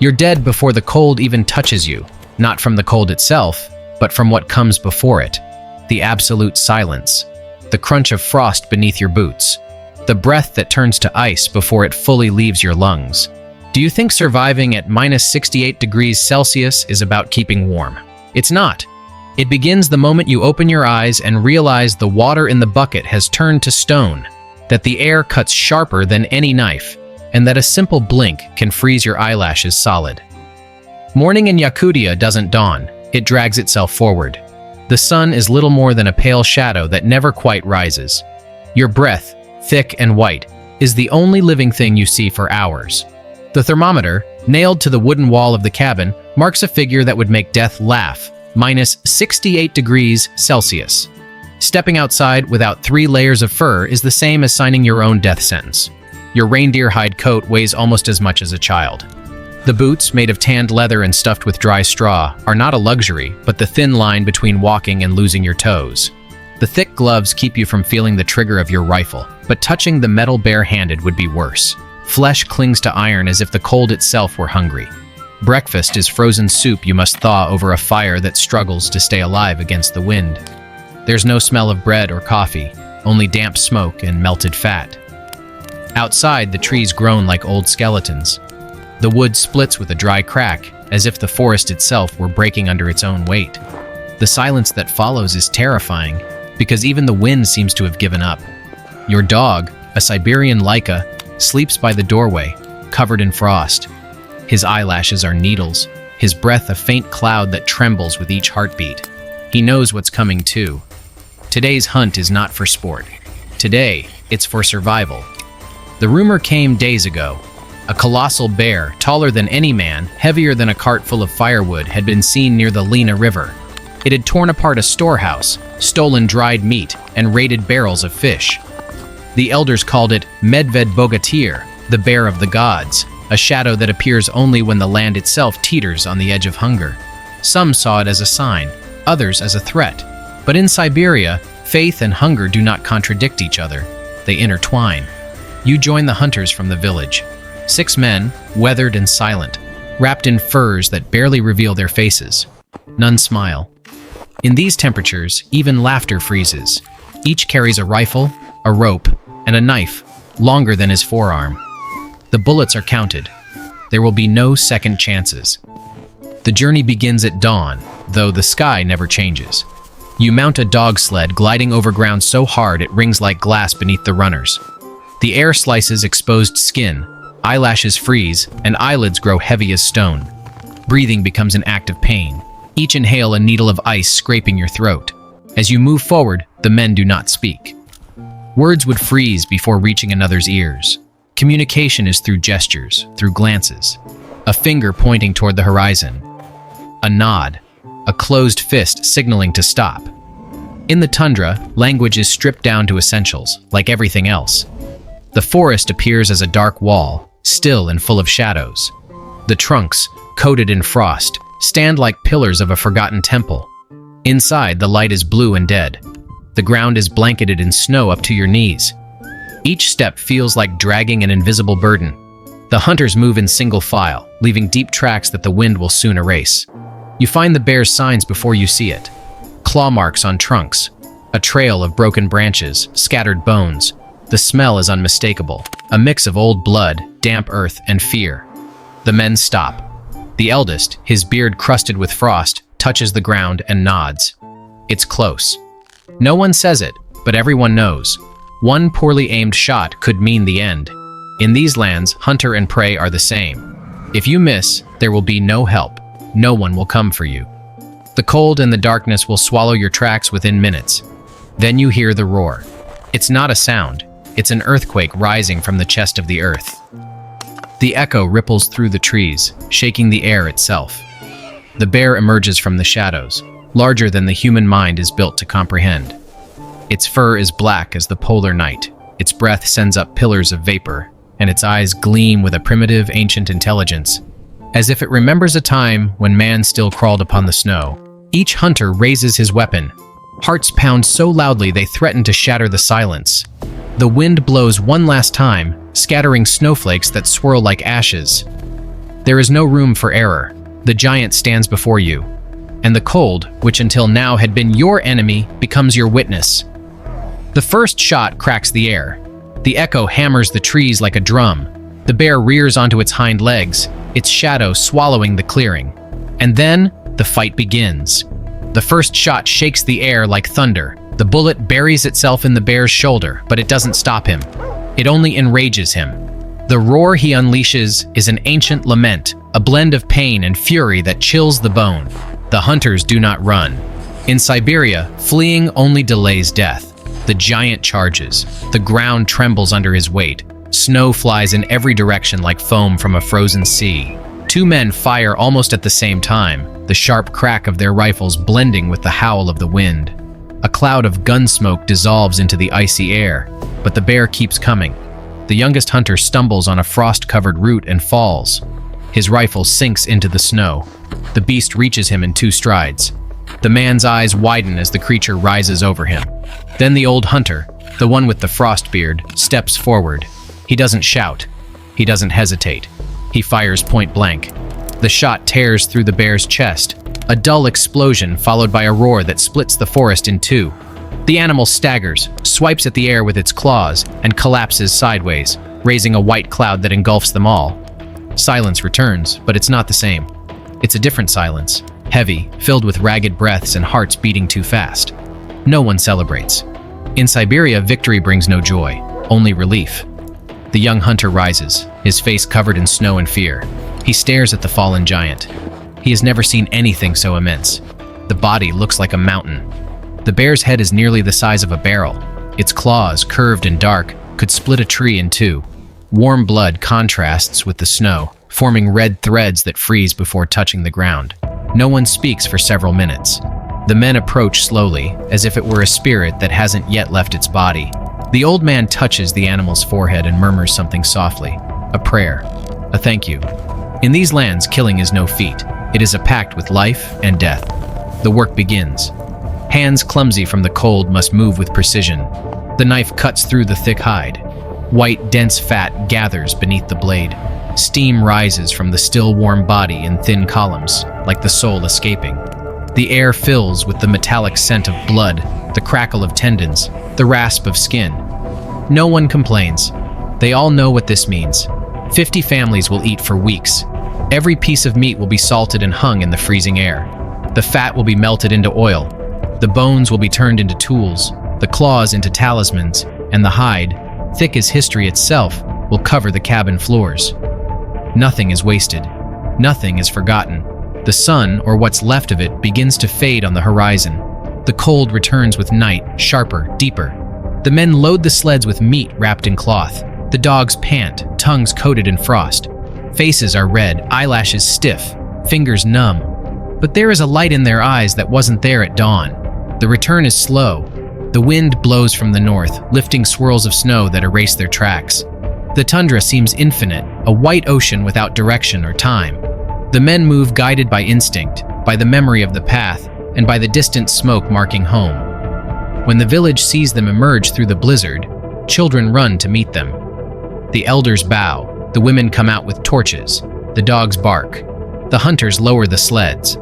You're dead before the cold even touches you, not from the cold itself, but from what comes before it. The absolute silence, the crunch of frost beneath your boots, the breath that turns to ice before it fully leaves your lungs. Do you think surviving at minus 68 degrees Celsius is about keeping warm? It's not. It begins the moment you open your eyes and realize the water in the bucket has turned to stone, that the air cuts sharper than any knife, and that a simple blink can freeze your eyelashes solid. Morning in Yakutia doesn't dawn, it drags itself forward. The sun is little more than a pale shadow that never quite rises. Your breath, thick and white, is the only living thing you see for hours. The thermometer, nailed to the wooden wall of the cabin, marks a figure that would make death laugh, minus 68 degrees Celsius. Stepping outside without 3 layers of fur is the same as signing your own death sentence. Your reindeer hide coat weighs almost as much as a child. The boots, made of tanned leather and stuffed with dry straw, are not a luxury, but the thin line between walking and losing your toes. The thick gloves keep you from feeling the trigger of your rifle, but touching the metal bare-handed would be worse. Flesh clings to iron as if the cold itself were hungry. Breakfast is frozen soup you must thaw over a fire that struggles to stay alive against the wind. There's no smell of bread or coffee, only damp smoke and melted fat. Outside, the trees groan like old skeletons. The wood splits with a dry crack, as if the forest itself were breaking under its own weight. The silence that follows is terrifying, because even the wind seems to have given up. Your dog, a Siberian Laika, sleeps by the doorway, covered in frost. His eyelashes are needles, his breath a faint cloud that trembles with each heartbeat. He knows what's coming too. Today's hunt is not for sport. Today, it's for survival. The rumor came days ago. A colossal bear, taller than any man, heavier than a cart full of firewood, had been seen near the Lena River. It had torn apart a storehouse, stolen dried meat, and raided barrels of fish. The elders called it Medved Bogatyr, the bear of the gods, a shadow that appears only when the land itself teeters on the edge of hunger. Some saw it as a sign, others as a threat. But in Siberia, faith and hunger do not contradict each other. They intertwine. You join the hunters from the village. 6 men, weathered and silent, wrapped in furs that barely reveal their faces. None smile. In these temperatures, even laughter freezes. Each carries a rifle, a rope, and a knife, longer than his forearm. The bullets are counted. There will be no second chances. The journey begins at dawn, though the sky never changes. You mount a dog sled gliding over ground so hard it rings like glass beneath the runners. The air slices exposed skin, eyelashes freeze, and eyelids grow heavy as stone. Breathing becomes an act of pain. Each inhale a needle of ice scraping your throat. As you move forward, the men do not speak. Words would freeze before reaching another's ears. Communication is through gestures, through glances. A finger pointing toward the horizon. A nod. A closed fist signaling to stop. In the tundra, language is stripped down to essentials, like everything else. The forest appears as a dark wall, still and full of shadows. The trunks, coated in frost, stand like pillars of a forgotten temple. Inside, the light is blue and dead. The ground is blanketed in snow up to your knees. Each step feels like dragging an invisible burden. The hunters move in single file, leaving deep tracks that the wind will soon erase. You find the bear's signs before you see it. Claw marks on trunks, a trail of broken branches, scattered bones. The smell is unmistakable, a mix of old blood, damp earth, and fear. The men stop. The eldest, his beard crusted with frost, touches the ground and nods. It's close. No one says it, but everyone knows. One poorly aimed shot could mean the end. In these lands, hunter and prey are the same. If you miss, there will be no help. No one will come for you. The cold and the darkness will swallow your tracks within minutes. Then you hear the roar. It's not a sound. It's an earthquake rising from the chest of the earth. The echo ripples through the trees, shaking the air itself. The bear emerges from the shadows, larger than the human mind is built to comprehend. Its fur is black as the polar night. Its breath sends up pillars of vapor, and its eyes gleam with a primitive, ancient intelligence, as if it remembers a time when man still crawled upon the snow. Each hunter raises his weapon. Hearts pound so loudly they threaten to shatter the silence. The wind blows one last time, scattering snowflakes that swirl like ashes. There is no room for error. The giant stands before you, and the cold, which until now had been your enemy, becomes your witness. The first shot cracks the air. The echo hammers the trees like a drum. The bear rears onto its hind legs, its shadow swallowing the clearing. And then, the fight begins. The first shot shakes the air like thunder. The bullet buries itself in the bear's shoulder, but it doesn't stop him. It only enrages him. The roar he unleashes is an ancient lament, a blend of pain and fury that chills the bone. The hunters do not run. In Siberia, fleeing only delays death. The giant charges. The ground trembles under his weight. Snow flies in every direction like foam from a frozen sea. Two men fire almost at the same time, the sharp crack of their rifles blending with the howl of the wind. A cloud of gun smoke dissolves into the icy air, but the bear keeps coming. The youngest hunter stumbles on a frost-covered root and falls. His rifle sinks into the snow. The beast reaches him in 2 strides. The man's eyes widen as the creature rises over him. Then the old hunter, the one with the frost beard, steps forward. He doesn't shout. He doesn't hesitate. He fires point blank. The shot tears through the bear's chest, a dull explosion followed by a roar that splits the forest in 2. The animal staggers, swipes at the air with its claws, and collapses sideways, raising a white cloud that engulfs them all. Silence returns, but it's not the same. It's a different silence, heavy, filled with ragged breaths and hearts beating too fast. No one celebrates. In Siberia, victory brings no joy, only relief. The young hunter rises, his face covered in snow and fear. He stares at the fallen giant. He has never seen anything so immense. The body looks like a mountain. The bear's head is nearly the size of a barrel. Its claws, curved and dark, could split a tree in 2. Warm blood contrasts with the snow, forming red threads that freeze before touching the ground. No one speaks for several minutes. The men approach slowly, as if it were a spirit that hasn't yet left its body. The old man touches the animal's forehead and murmurs something softly. A prayer. A thank you. In these lands, killing is no feat. It is a pact with life and death. The work begins. Hands clumsy from the cold must move with precision. The knife cuts through the thick hide. White, dense fat gathers beneath the blade. Steam rises from the still warm body in thin columns, like the soul escaping. The air fills with the metallic scent of blood, the crackle of tendons, the rasp of skin. No one complains. They all know what this means. 50 families will eat for weeks. Every piece of meat will be salted and hung in the freezing air. The fat will be melted into oil. The bones will be turned into tools, the claws into talismans, and the hide, thick as history itself, will cover the cabin floors. Nothing is wasted. Nothing is forgotten. The sun, or what's left of it, begins to fade on the horizon. The cold returns with night, sharper, deeper. The men load the sleds with meat wrapped in cloth. The dogs pant, tongues coated in frost. Faces are red, eyelashes stiff, fingers numb. But there is a light in their eyes that wasn't there at dawn. The return is slow. The wind blows from the north, lifting swirls of snow that erase their tracks. The tundra seems infinite, a white ocean without direction or time. The men move guided by instinct, by the memory of the path, and by the distant smoke marking home. When the village sees them emerge through the blizzard, children run to meet them. The elders bow, the women come out with torches, the dogs bark. The hunters lower the sleds.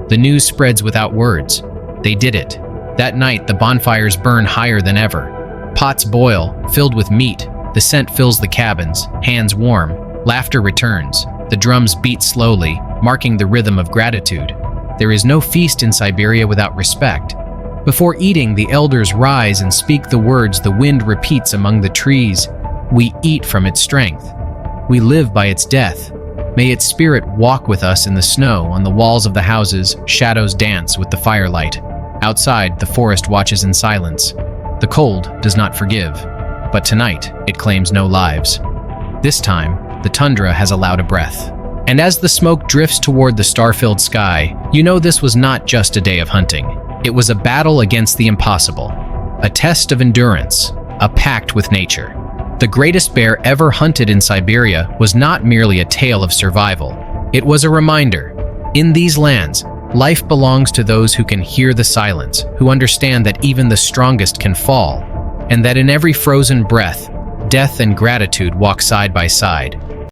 The news spreads without words. They did it. That night, the bonfires burn higher than ever. Pots boil, filled with meat. The scent fills the cabins, hands warm. Laughter returns. The drums beat slowly, marking the rhythm of gratitude. There is no feast in Siberia without respect. Before eating, the elders rise and speak the words the wind repeats among the trees. We eat from its strength. We live by its death. May its spirit walk with us in the snow. On the walls of the houses, shadows dance with the firelight. Outside, the forest watches in silence. The cold does not forgive, but tonight it claims no lives. This time, the tundra has allowed a breath. And as the smoke drifts toward the star-filled sky, you know this was not just a day of hunting. It was a battle against the impossible, a test of endurance, a pact with nature. The greatest bear ever hunted in Siberia was not merely a tale of survival. It was a reminder. In these lands, life belongs to those who can hear the silence, who understand that even the strongest can fall, and that in every frozen breath, death and gratitude walk side by side.